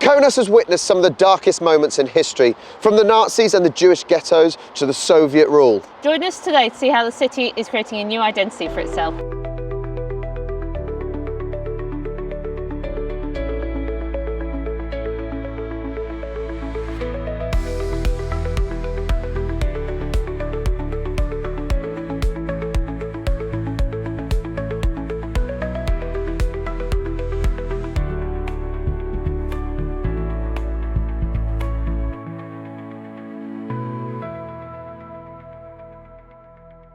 Kaunas has witnessed some of the darkest moments in history, from the Nazis and the Jewish ghettos to the Soviet rule. Join us today to see how the city is creating a new identity for itself.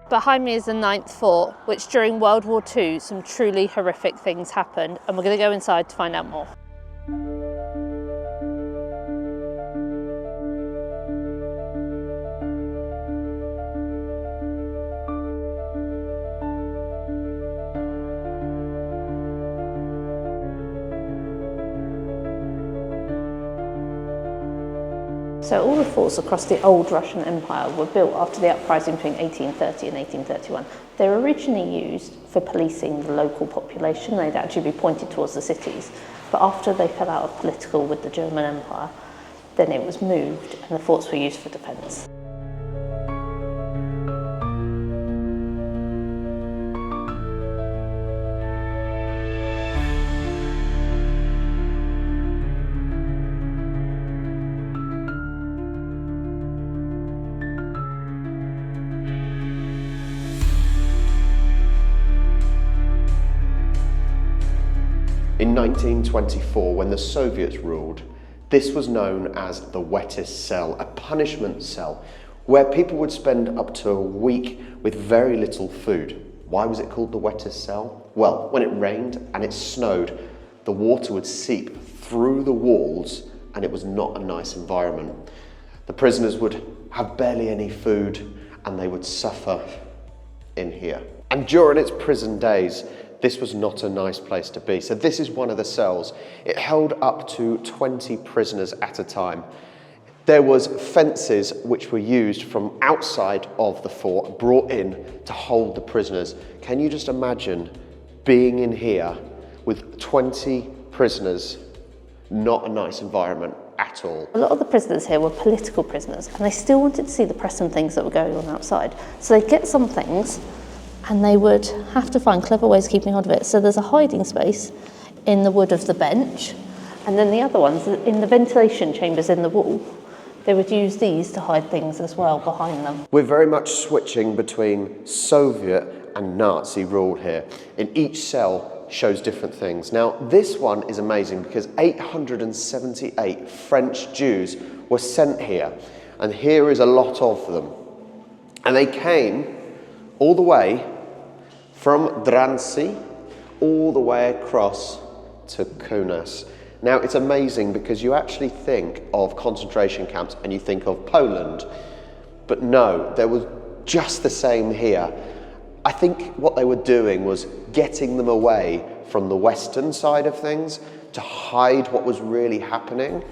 Behind me is the 9th fort, which during World War II some truly horrific things happened, and we're going to go inside to find out more. So all the forts across the old Russian Empire were built after the uprising between 1830 and 1831. They were originally used for policing the local population. They'd actually be pointed towards the cities. But after they fell out of political with the German Empire, then it was moved and the forts were used for defence. In 1924, when the Soviets ruled, this was known as the wettest cell, a punishment cell, where people would spend up to a week with very little food. Why was it called the wettest cell? Well, when it rained and it snowed, the water would seep through the walls and it was not a nice environment. The prisoners would have barely any food and they would suffer in here. And during its prison days, this was not a nice place to be. So this is one of the cells. It held up to 20 prisoners at a time. There was fences which were used from outside of the fort, brought in to hold the prisoners. Can you just imagine being in here with 20 prisoners? Not a nice environment at all. A lot of the prisoners here were political prisoners, and they still wanted to see the press and things that were going on outside. So they'd get some things, and they would have to find clever ways of keeping hold of it. So there's a hiding space in the wood of the bench, and then the other ones in the ventilation chambers in the wall. They would use these to hide things as well behind them. We're very much switching between Soviet and Nazi rule here. In each cell shows different things. Now, this one is amazing because 878 French Jews were sent here, and here is a lot of them. And they came all the way from Drancy all the way across to Kaunas. Now, it's amazing because you actually think of concentration camps and you think of Poland, but no, there was just the same here. I think what they were doing was getting them away from the Western side of things to hide what was really happening,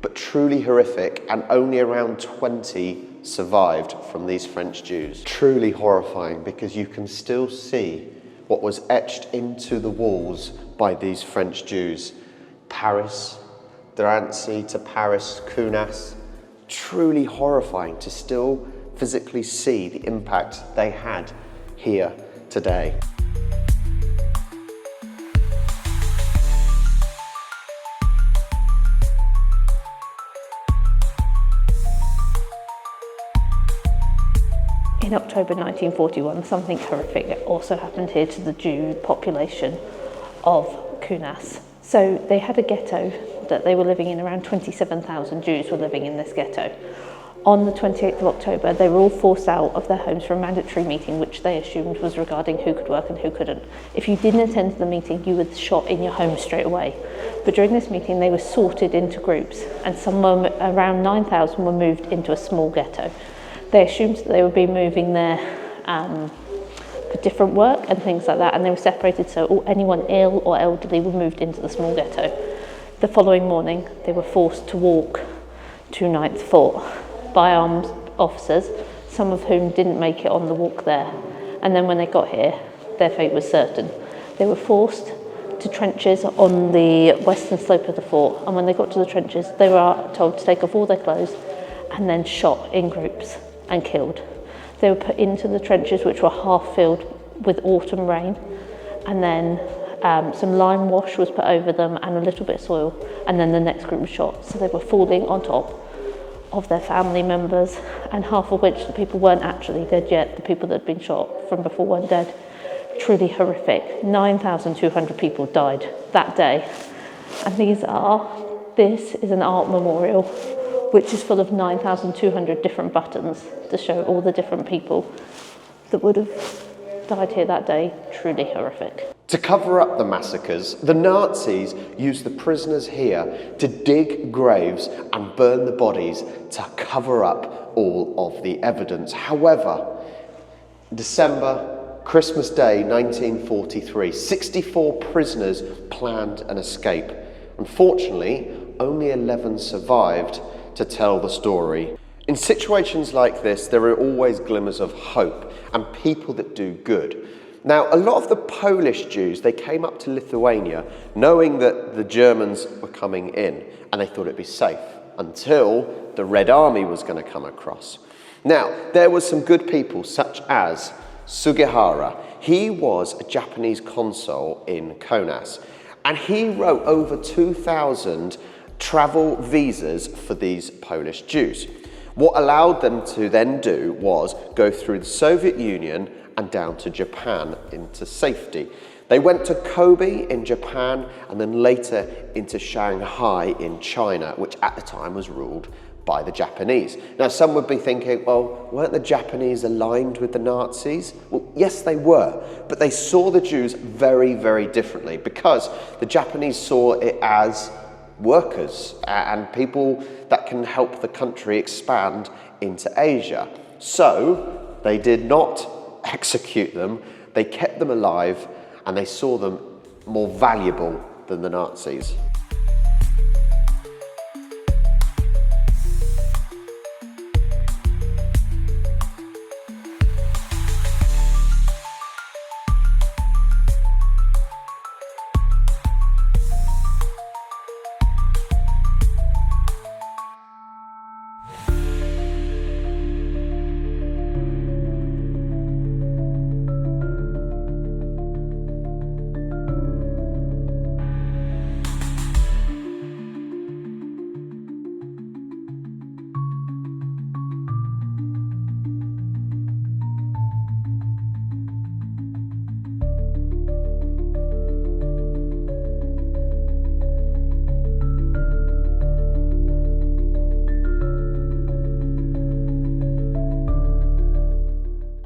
but truly horrific, and only around 20 survived from these French Jews. Truly horrifying because you can still see what was etched into the walls by these French Jews. Paris, Drancy to Paris, Kaunas. Truly horrifying to still physically see the impact they had here today. In October 1941, something horrific also happened here to the Jew population of Kaunas. So they had a ghetto that they were living in. Around 27,000 Jews were living in this ghetto. On the 28th of October, they were all forced out of their homes for a mandatory meeting, which they assumed was regarding who could work and who couldn't. If you didn't attend the meeting, you were shot in your home straight away. But during this meeting, they were sorted into groups, and around 9,000 were moved into a small ghetto. They assumed that they would be moving there for different work and things like that, and they were separated, so anyone ill or elderly were moved into the small ghetto. The following morning, they were forced to walk to 9th Fort by armed officers, some of whom didn't make it on the walk there. And then when they got here, their fate was certain. They were forced to trenches on the western slope of the fort, and when they got to the trenches they were told to take off all their clothes and then shot in groups and killed. They were put into the trenches, which were half filled with autumn rain, and then some lime wash was put over them and a little bit of soil, and then the next group was shot. So they were falling on top of their family members, and half of which the people weren't actually dead yet. The people that had been shot from before weren't dead. Truly horrific. 9,200 people died that day. And this is an art memorial which is full of 9,200 different buttons to show all the different people that would have died here that day. Truly horrific. To cover up the massacres, the Nazis used the prisoners here to dig graves and burn the bodies to cover up all of the evidence. However, December, Christmas Day 1943, 64 prisoners planned an escape. Unfortunately, only 11 survived to tell the story. In situations like this, there are always glimmers of hope and people that do good. Now, a lot of the Polish Jews, they came up to Lithuania knowing that the Germans were coming in, and they thought it'd be safe until the Red Army was going to come across. Now, there were some good people such as Sugihara. He was a Japanese consul in Kaunas, and he wrote over 2,000 travel visas for these Polish Jews. What allowed them to then do was go through the Soviet Union and down to Japan into safety. They went to Kobe in Japan and then later into Shanghai in China, which at the time was ruled by the Japanese. Now, some would be thinking, well, weren't the Japanese aligned with the Nazis? Well, yes, they were, but they saw the Jews very, very differently because the Japanese saw it as workers and people that can help the country expand into Asia. So they did not execute them, they kept them alive, and they saw them more valuable than the Nazis.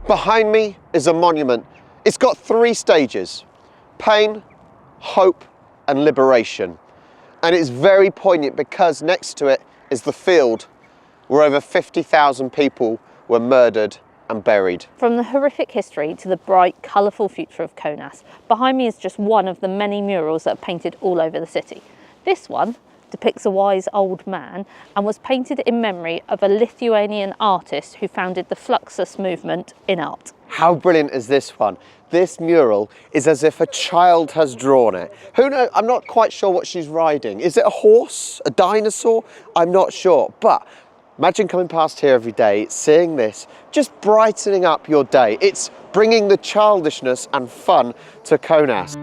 Behind me is a monument. It's got 3 stages: pain, hope, and liberation. And it's very poignant because next to it is the field where over 50,000 people were murdered and buried. From the horrific history to the bright, colourful future of Kaunas, behind me is just one of the many murals that are painted all over the city. This one depicts a wise old man and was painted in memory of a Lithuanian artist who founded the Fluxus movement in art. How brilliant is this one? This mural is as if a child has drawn it. Who knows? I'm not quite sure what she's riding. Is it a horse? A dinosaur? I'm not sure. But imagine coming past here every day, seeing this, just brightening up your day. It's bringing the childishness and fun to Kaunas.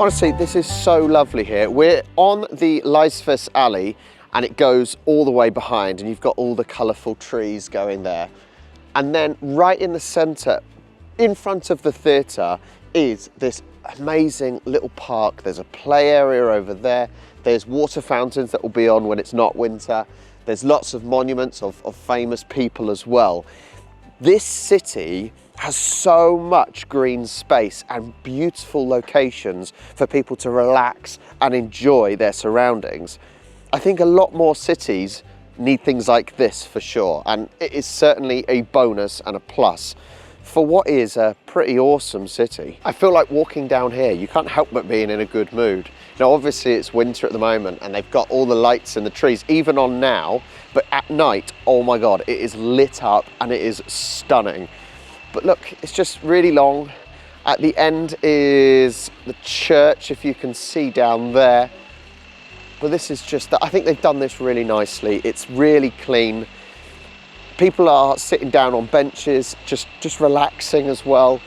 Honestly, this is so lovely here. We're on the Leisfus Alley and it goes all the way behind and you've got all the colourful trees going there. And then right in the centre, in front of the theatre, is this amazing little park. There's a play area over there. There's water fountains that will be on when it's not winter. There's lots of monuments of famous people as well. This city has so much green space and beautiful locations for people to relax and enjoy their surroundings. I think a lot more cities need things like this for sure, and it is certainly a bonus and a plus for what is a pretty awesome city. I feel like walking down here, you can't help but being in a good mood. Now obviously it's winter at the moment and they've got all the lights in the trees, even on now, but at night, oh my God, it is lit up and it is stunning. But look, it's just really long. At the end is the church, if you can see down there. But this is just, I think they've done this really nicely. It's really clean. People are sitting down on benches, just relaxing as well.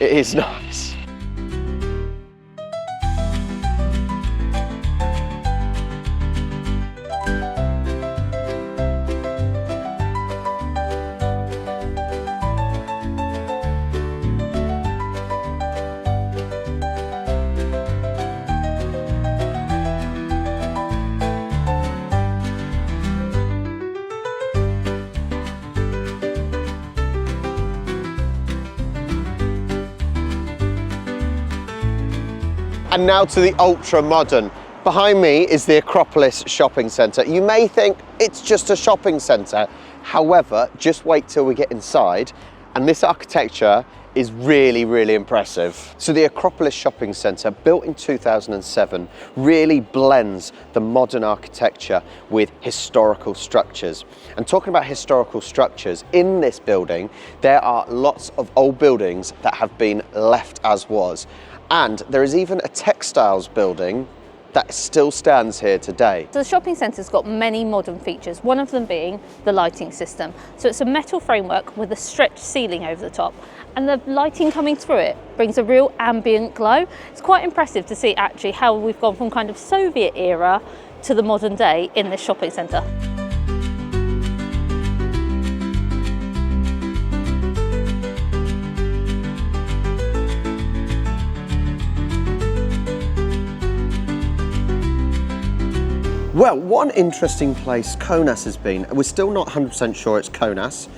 It is nice. And now to the ultra modern. Behind me is the Acropolis shopping centre. You may think it's just a shopping centre. However, just wait till we get inside. And this architecture is really, really impressive. So the Acropolis shopping centre, built in 2007, really blends the modern architecture with historical structures. And talking about historical structures, in this building, there are lots of old buildings that have been left as was. And there is even a textiles building that still stands here today. So the shopping centre's got many modern features, one of them being the lighting system. So it's a metal framework with a stretched ceiling over the top, and the lighting coming through it brings a real ambient glow. It's quite impressive to see actually how we've gone from kind of Soviet era to the modern day in this shopping centre. Well, one interesting place Kaunas has been, we're still not 100% sure it's Kaunas.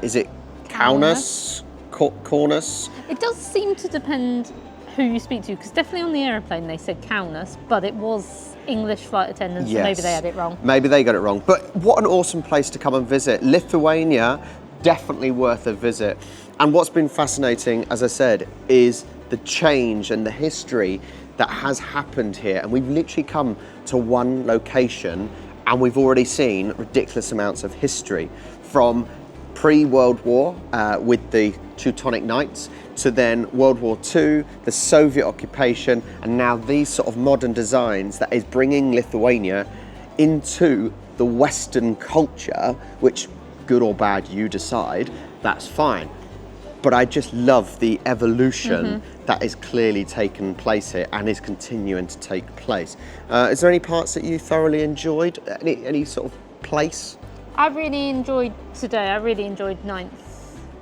Is it Kaunas? Kaunas? It does seem to depend who you speak to, because definitely on the aeroplane they said Kaunas, but it was English flight attendants, Yes. so maybe they had it wrong. Maybe they got it wrong. But what an awesome place to come and visit. Lithuania, definitely worth a visit. And what's been fascinating, as I said, is the change and the history that has happened here. And we've literally come to one location and we've already seen ridiculous amounts of history, from pre-World War with the Teutonic Knights, to then World War II, the Soviet occupation, and now these sort of modern designs that is bringing Lithuania into the Western culture, which, good or bad, you decide, that's fine. But I just love the evolution that is clearly taken place here and is continuing to take place. Is there any parts that you thoroughly enjoyed? Any sort of place? I really enjoyed today. I really enjoyed Ninth.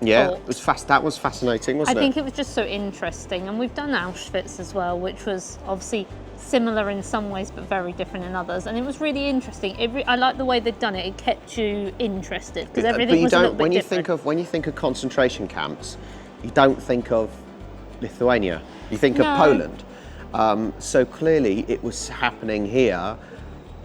Yeah, it was that was fascinating, wasn't it? I think it was just so interesting, and we've done Auschwitz as well, which was obviously similar in some ways but very different in others, and it was really interesting. I like the way they'd done it. It kept you interested because everything was a little bit different. When you think of concentration camps, you don't think of Lithuania. You think of Poland. So clearly it was happening here,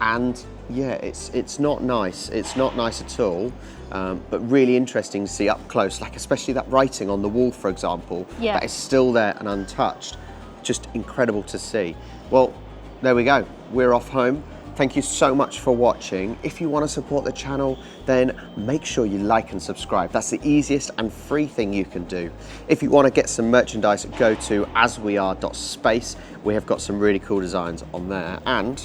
and yeah, it's not nice. It's not nice at all. But really interesting to see up close, like especially that writing on the wall, for example, that is still there and untouched. Just incredible to see. Well, there we go. We're off home. Thank you so much for watching. If you want to support the channel, then make sure you like and subscribe. That's the easiest and free thing you can do. If you want to get some merchandise, go to asweare.space. We have got some really cool designs on there, and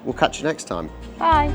we'll catch you next time. Bye.